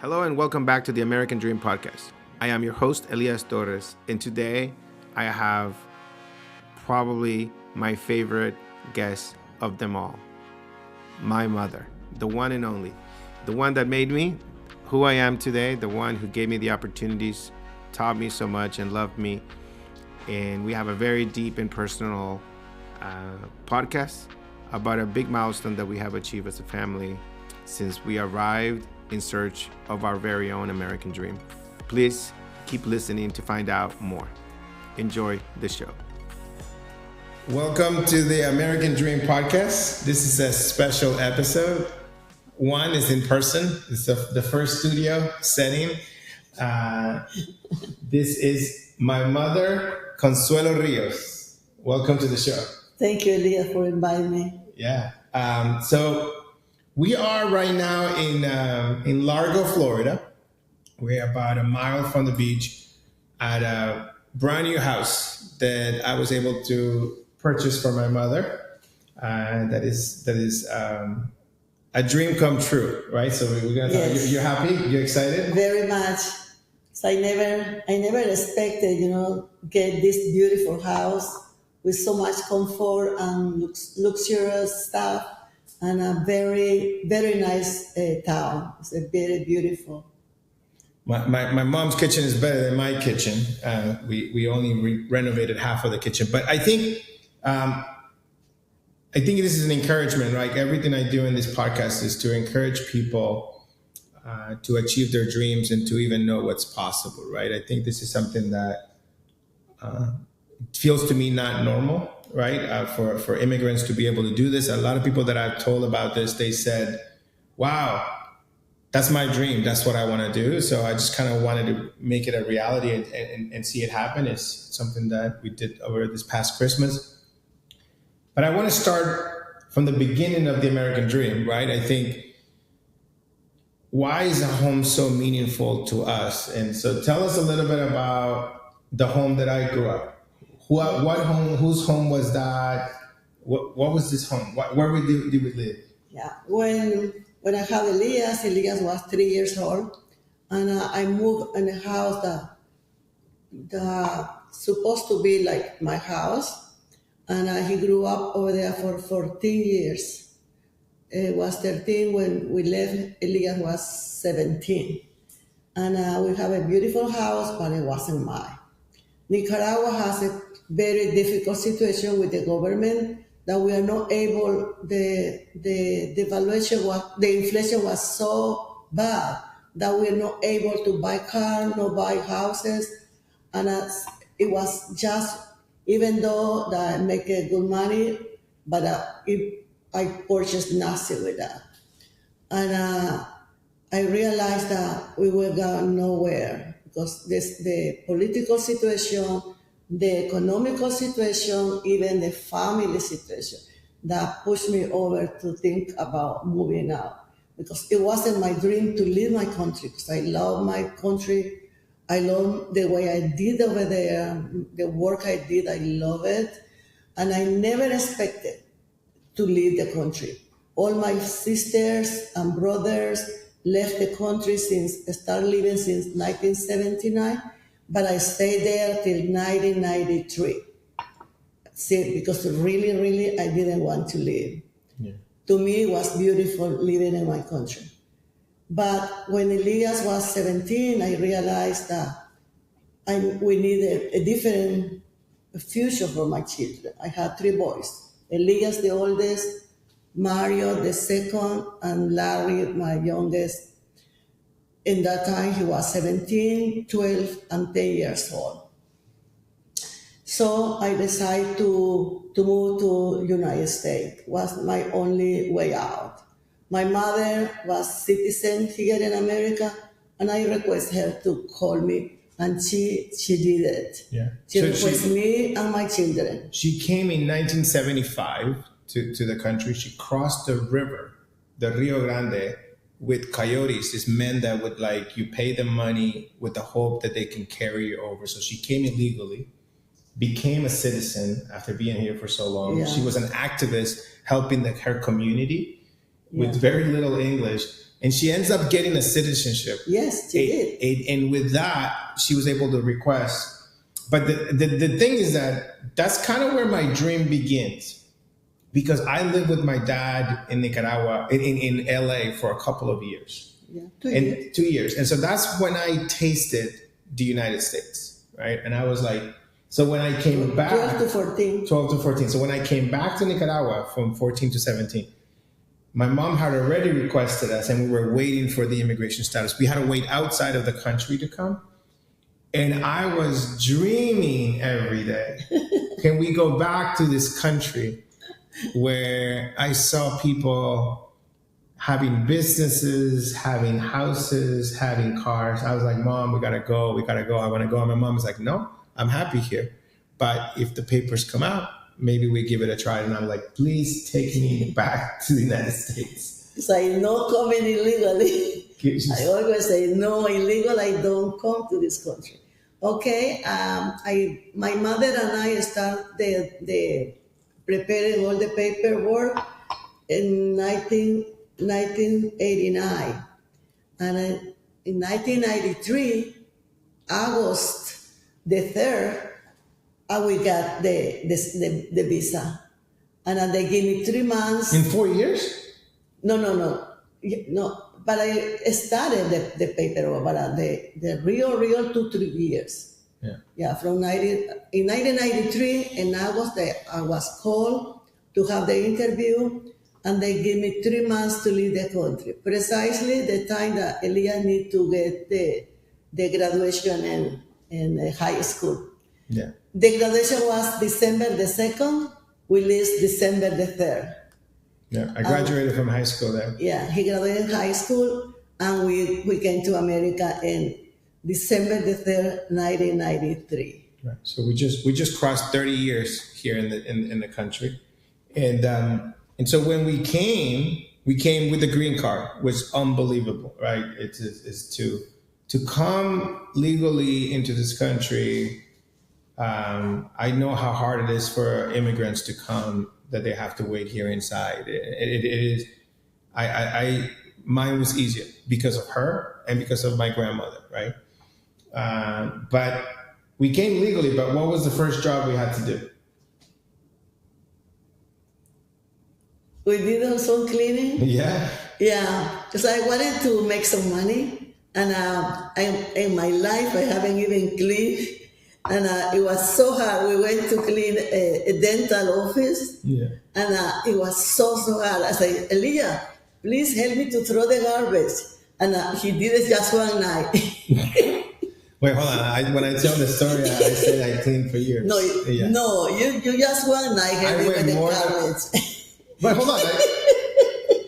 Hello and welcome back to the American Dream Podcast. I am your host, Elias Torres, and today I have probably my favorite guest of them all, my mother, the one and only, the one that made me who I am today, the one who gave me the opportunities, taught me so much and loved me. And we have a very deep and personal podcast about a big milestone that we have achieved as a family since we arrived in search of our very own American dream. Please keep listening to find out more. Enjoy the show. Welcome to the American Dream Podcast. This is a special episode. One is in person. It's the first studio setting. This is my mother, Consuelo Rios. Welcome to the show. Thank you, Elias, for inviting me. Yeah. So we are right now in Largo, Florida. We're about a mile from the beach at a brand new house that I was able to purchase for my mother. That is a dream come true, right? So we're gonna talk. You're happy? You're excited? Very much. So I never expected, get this beautiful house with so much comfort and luxurious stuff, and a very, very nice town. It's a very beautiful. My mom's kitchen is better than my kitchen. We only renovated half of the kitchen, but I think this is an encouragement, right? Everything I do in this podcast is to encourage people to achieve their dreams and to even know what's possible, right? I think this is something that feels to me not normal, right? For immigrants to be able to do this. A lot of people that I've told about this, they said, wow, that's my dream. That's what I want to do. So I just kind of wanted to make it a reality and see it happen. It's something that we did over this past Christmas. But I want to start from the beginning of the American dream, right? I think, why is a home so meaningful to us? And so tell us a little bit about the home that I grew up. What home? Whose home was that? What was this home? Where did we live? Yeah, when I had Elias was 3 years old, and I moved in a house that supposed to be like my house, and he grew up over there for 14 years. It was 13 when we left. Elias was 17, and we have a beautiful house, but it wasn't mine. Nicaragua has a very difficult situation with the government that we are not able. The inflation was so bad that we are not able to buy cars, not buy houses, and it was just, even though that I make a good money, but I purchased nothing with that, and I realized that we were going nowhere because the political situation, the economical situation, even the family situation that pushed me over to think about moving out, because it wasn't my dream to leave my country, because I love my country. I love the way I did over there, the work I did, I love it. And I never expected to leave the country. All my sisters and brothers left the country started living since 1979, but I stayed there till 1993. See, because really, really, I didn't want to leave. Yeah. To me, it was beautiful living in my country. But when Elias was 17, I realized that we needed a different future for my children. I had 3 boys. Elias, the oldest, Mario, the second, and Larry, my youngest. In that time, he was 17, 12, and 10 years old. So I decided to move to United States. Was my only way out. My mother was citizen here in America, and I requested her to call me, and she did it. Yeah. She requested me and my children. She came in 1975 to the country. She crossed the river, the Rio Grande, with coyotes, these men that would you pay them money with the hope that they can carry you over. So she came illegally, became a citizen after being here for so long. Yeah. She was an activist helping her community. with very little English, and she ends up getting a citizenship. Yes, she did. And with that, she was able to request. But the thing is that's kind of where my dream begins, because I lived with my dad in Nicaragua, in LA for a couple of years. Yeah, 2 years. And so that's when I tasted the United States, right? And I was like, so when I came back... 12 to 14. 12 to 14. So when I came back to Nicaragua from 14 to 17, my mom had already requested us, and we were waiting for the immigration status. We had to wait outside of the country to come. And I was dreaming every day, can we go back to this country where I saw people having businesses, having houses, having cars. I was like, Mom, we gotta go. I wanna go. And my mom was like, no, I'm happy here. But if the papers come out, maybe we give it a try. And I'm like, please take me back to the United States. It's like no coming illegally. I always say, no, illegal, I don't come to this country. Okay, my mother and I start the preparing all the paperwork in 1989. And in 1993, August the 3rd, we got the visa. And then they gave me 3 months. In 4 years? No. But I started the paperwork, but the real 2 to 3 years. Yeah. From in 1993, in August, I was called to have the interview, and they gave me 3 months to leave the country. Precisely the time that Elias need to get the graduation in high school. Yeah. The graduation was December the 2nd. We leave December the 3rd. Yeah, I graduated from high school there. Yeah, he graduated high school, and we came to America in December the 3rd, 1993. Right. So we just crossed 30 years here in the country, and so when we came with the green card, which was unbelievable, right? It's to come legally into this country. I know how hard it is for immigrants to come, that they have to wait here inside. It is. Mine was easier because of her and because of my grandmother, right? But we came legally. But what was the first job we had to do? We did some cleaning. Yeah. Yeah, because I wanted to make some money, and in my life I haven't even cleaned. And it was so hard. We went to clean a dental office. Yeah. And it was so hard. I said, Elias, please help me to throw the garbage. And he did it just one night. Wait, hold on. When I tell the story, I said I cleaned for years. No, you just one night helped me with the garbage. But hold on.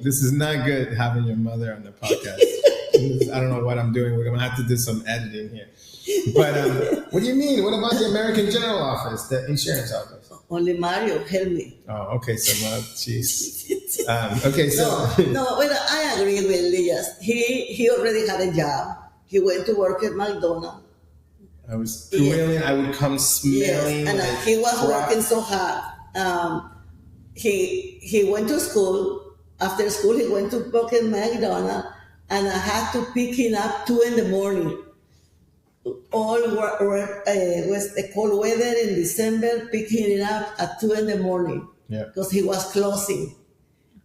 This is not good having your mother on the podcast. I don't know what I'm doing. We're going to have to do some editing here. But what do you mean? What about the American General Office, the insurance office? Only Mario helped me. Oh, okay. So, jeez. Okay, so... Well, I agree with Elias. He already had a job. He went to work at McDonald's. I was smelling. I would come smelling. Yes, and he was working so hard. He went to school. After school, he went to work at McDonald's, and I had to pick him up 2 a.m. All was the cold weather in December, picking it up at 2 a.m. Because he was closing.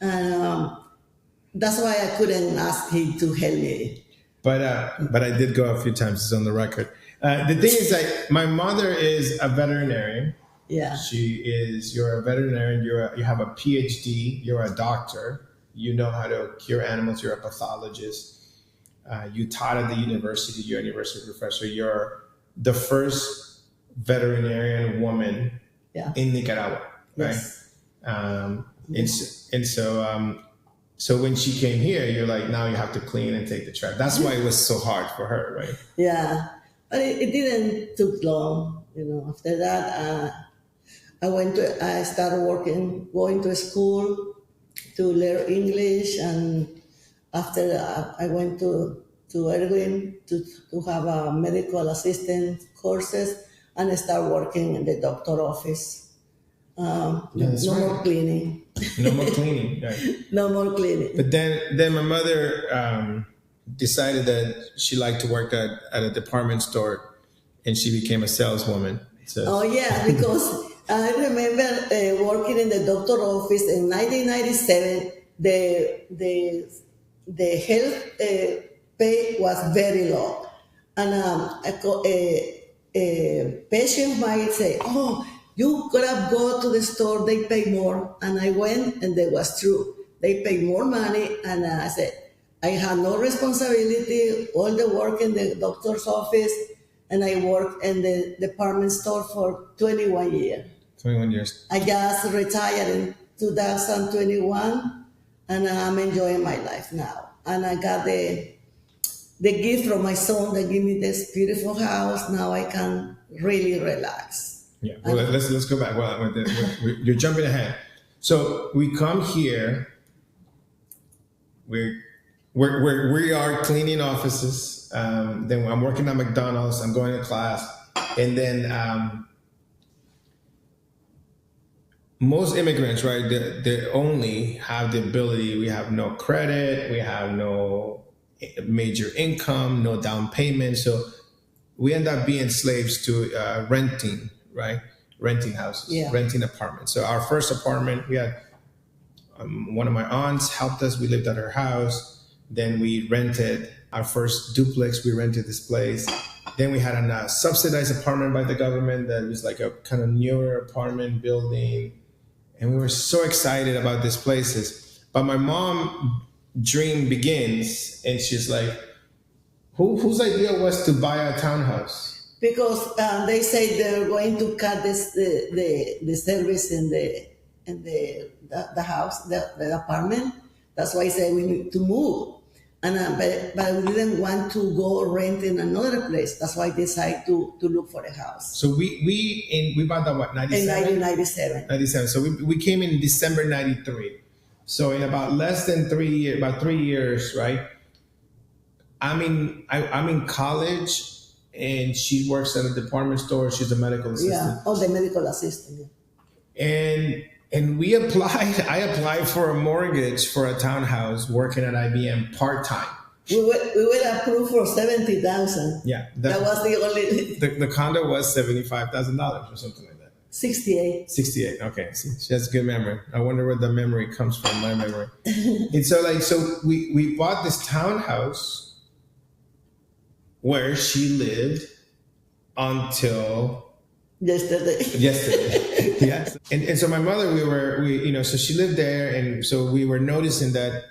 And that's why I couldn't ask him to help me. But I did go a few times. It's on the record. The thing is that my mother is a veterinarian. Yeah. You're a veterinarian. You have a PhD. You're a doctor. You know how to cure animals. You're a pathologist. You taught at the university. You're a university professor. You're the first veterinarian woman in Nicaragua, right? Yes. So when she came here, you're like, now you have to clean and take the trash. That's why it was so hard for her, right? Yeah, but it didn't took long. After that, I started going to school to learn English, and after that, I went to Erwin to have a medical assistant courses, and I started working in the doctor office. No more cleaning. No more cleaning. Right. No more cleaning. But then my mother decided that she liked to work at a department store, and she became a saleswoman. So Oh yeah, because I remember working in the doctor office in 1997. The health pay was very low, and a patient might say, "Oh, you could have go to the store; they pay more." And I went, and that was true. They pay more money, and I said, "I had no responsibility. All the work in the doctor's office." And I worked in the department store for 21 years. 21 years. I just retired in 2021, and I'm enjoying my life now. And I got the gift from my son that gave me this beautiful house. Now I can really relax. Yeah. Well, let's go back. Well, you're jumping ahead. So we come here. We are cleaning offices. Then I'm working at McDonald's. I'm going to class, and then most immigrants, right? They only have the ability. We have no credit. We have no major income, no down payment. So we end up being slaves to renting, right? Renting houses, renting apartments. So our first apartment, we had one of my aunts helped us. We lived at her house. Then we rented our first duplex. We rented this place. Then we had a subsidized apartment by the government that was like a kind of newer apartment building. And we were so excited about these places. But my mom dream begins, and she's like, whose idea was to buy a townhouse? Because they say they're going to cut the service in the house, the apartment. That's why I say we need to move. And but we didn't want to go rent in another place. That's why I decided to look for a house. So we bought that what, 97? In 1997. 97. So we came in December 93. So in about less than 3 years, about 3 years, right? I'm in college, and she works at a department store. She's a medical assistant. Yeah, the medical assistant. And I applied for a mortgage for a townhouse working at IBM part-time. We were approved for $70,000. Yeah. That was the only... The condo was $75,000 or something like that. 68. Okay. See, she has good memory. I wonder where the memory comes from, my memory. And so we bought this townhouse where she lived until... Yesterday. Yes. And so my mother, so she lived there. And so we were noticing that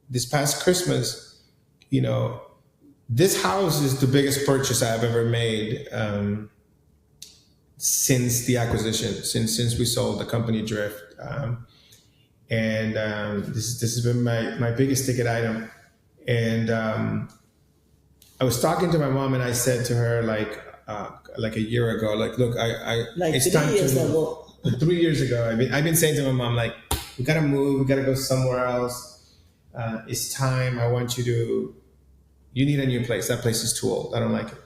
this past Christmas, this house is the biggest purchase I've ever made since the acquisition, since we sold the company Drift. This has been my biggest ticket item. And I was talking to my mom, and I said to her, like a year ago, look, it's 3 years ago. 3 years ago, I've been saying to my mom, we gotta move, we gotta go somewhere else. It's time. I want you need a new place. That place is too old. I don't like it.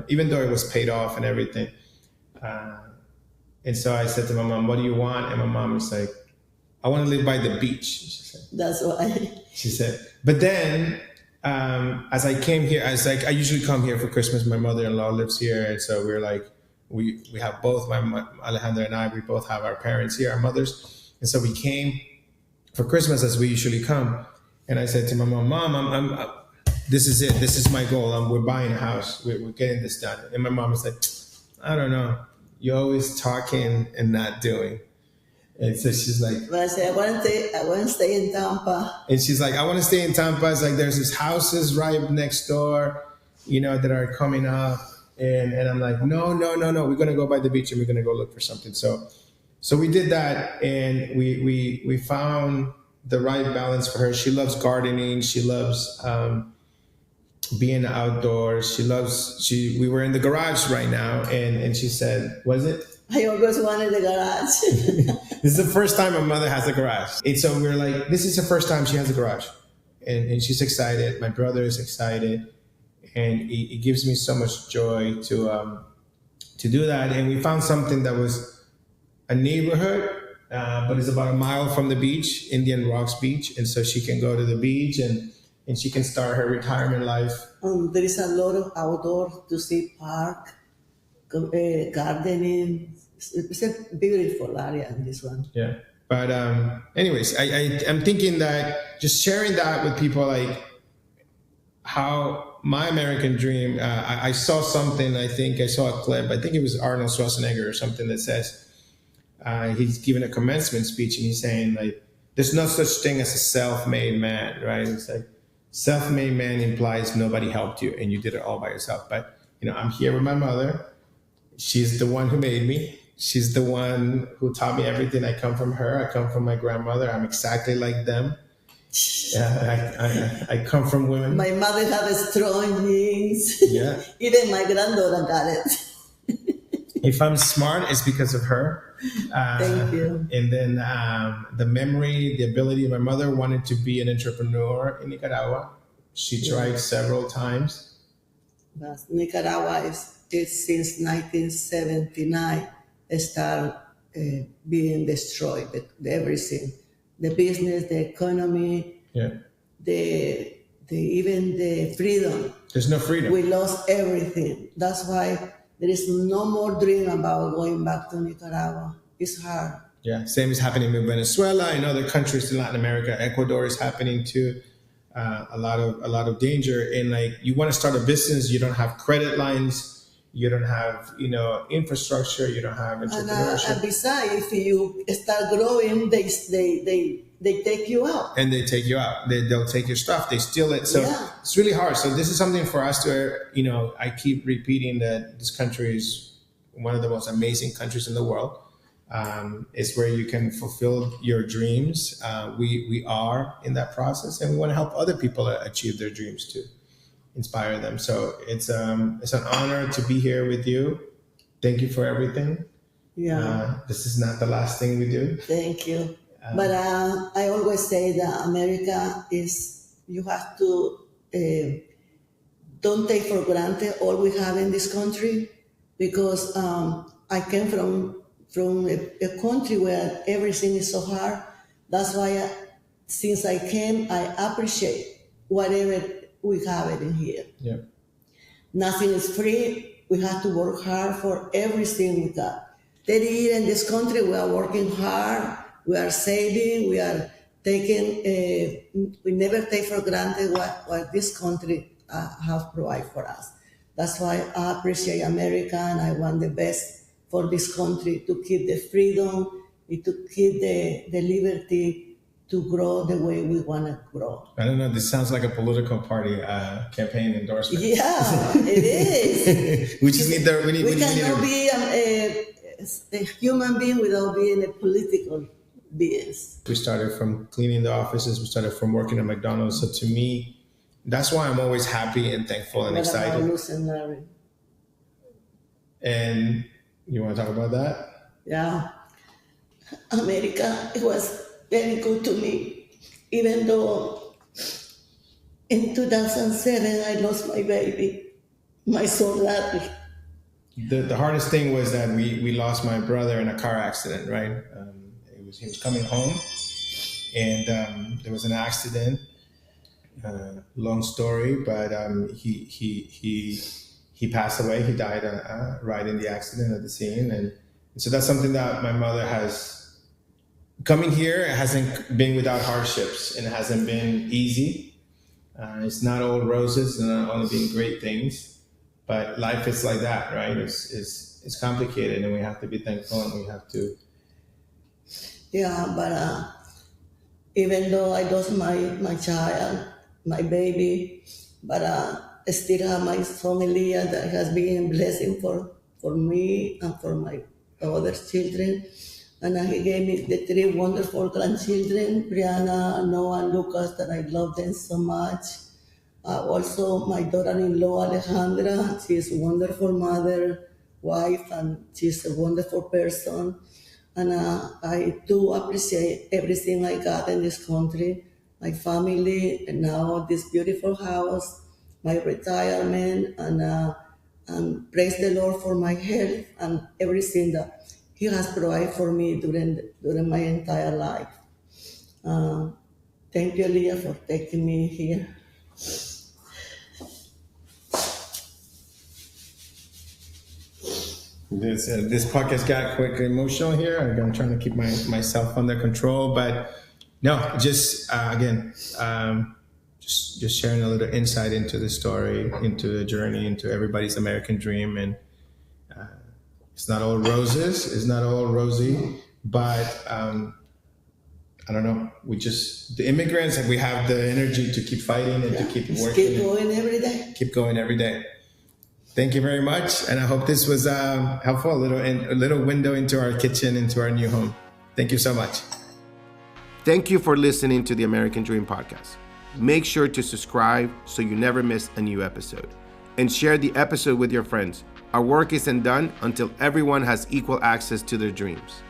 Even though it was paid off and everything. And so I said to my mom, what do you want? And my mom was like, I want to live by the beach. She said. That's why. She said, but then. As I came here, I usually come here for Christmas. My mother-in-law lives here, and so we're we have both my Alejandra and I. We both have our parents here, our mothers, and so we came for Christmas as we usually come. And I said to my mom, this is it. This is my goal. We're buying a house. We're getting this done. And my mom was like, I don't know. You're always talking and not doing. And so she's like, but I said, I want to stay in Tampa. And she's like, I want to stay in Tampa. It's like, there's these houses right next door, that are coming up. And I'm like, no. We're going to go by the beach, and we're going to go look for something. So we did that, and we found the right balance for her. She loves gardening. She loves being outdoors. We were in the garage right now, and she said, was it? I always wanted a garage. This is the first time my mother has a garage. And so we're like, this is the first time she has a garage. And she's excited. My brother is excited. And it gives me so much joy to do that. And we found something that was a neighborhood but it's about a mile from the beach, Indian Rocks Beach, and so she can go to the beach and she can start her retirement life. There is a lot of outdoor to see park, gardening. It's a beautiful area in this one. Yeah. But anyways, I'm thinking that just sharing that with people, like how my American dream, I saw something, I think I saw a clip, I think it was Arnold Schwarzenegger or something that says, he's giving a commencement speech and he's saying like, there's no such thing as a self-made man, right? It's like self-made man implies nobody helped you and you did it all by yourself. But, I'm here with my mother. She's the one who made me. She's the one who taught me everything. I come from her. I come from my grandmother. I'm exactly like them. I come from women. My mother had strong genes. Yeah. Even my granddaughter got it. If I'm smart, it's because of her. Thank you. And then the memory, the ability. My mother wanted to be an entrepreneur in Nicaragua. She tried several times. But Nicaragua is since 1979 start being destroyed. Everything, the business, the economy, the even the freedom. There's no freedom. We lost everything. That's why there is no more dream about going back to Nicaragua. It's hard. Yeah, same is happening in Venezuela and other countries in Latin America. Ecuador is happening too. A lot of danger. And like, you want to start a business, you don't have credit lines, you don't have infrastructure, you don't have entrepreneurship. And besides, if you start growing, they take you out. And they take you out. They'll take your stuff. They steal it. So it's really hard. So this is something for us to, I keep repeating that this country is one of the most amazing countries in the world. It's where you can fulfill your dreams. We are in that process, and we want to help other people achieve their dreams too, inspire them. So it's an honor to be here with you. Thank you for everything. Yeah. This is not the last thing we do. Thank you. But I always say that America is, you have to don't take for granted all we have in this country, because I came from a country where everything is so hard. That's why since I came, I appreciate whatever we have it in here. Yeah. Nothing is free. We have to work hard for everything we got. 30 years in this country, we are working hard. We are saving. We are taking. We never take for granted what this country have provided for us. That's why I appreciate America, and I want the best for this country, to keep the freedom, to keep the liberty to grow the way we want to grow. I don't know. This sounds like a political party campaign endorsement. Yeah, it is. We just need We cannot be a human being without being a political being. We started from cleaning the offices. We started from working at McDonald's. So to me, that's why I'm always happy and thankful and excited. And you want to talk about that? Yeah. America, it was very good to me, even though in 2007 I lost my baby, my son Larry. The hardest thing was that we lost my brother in a car accident, right? He was coming home, and there was an accident. Long story, but he passed away. He died right in the accident at the scene, and so that's something that my mother has. Coming here, it hasn't been without hardships, and it hasn't been easy. It's not all roses, and not only been great things, but life is like that, right? It's complicated, and we have to be thankful, and we have to. Yeah, but even though I lost my child, my baby, but I still have my son Elias that has been a blessing for me and for my other children. And he gave me the 3 wonderful grandchildren, Brianna, Noah, and Lucas, that I love them so much. Also, my daughter-in-law, Alejandra, she is a wonderful mother, wife, and she's a wonderful person. And I do appreciate everything I got in this country, my family, and now this beautiful house, my retirement, and praise the Lord for my health and everything that He has provided for me during my entire life. Thank you, Elias, for taking me here. This podcast got quick emotional here. I'm trying to keep myself under control, but no, just again, just sharing a little insight into the story, into the journey, into everybody's American dream, and it's not all roses, it's not all rosy, but I don't know. The immigrants, we have the energy to keep fighting and to keep working. Keep going every day. Keep going every day. Thank you very much, and I hope this was helpful. A little window into our kitchen, into our new home. Thank you so much. Thank you for listening to the American Dream Podcast. Make sure to subscribe so you never miss a new episode, and share the episode with your friends. Our work isn't done until everyone has equal access to their dreams.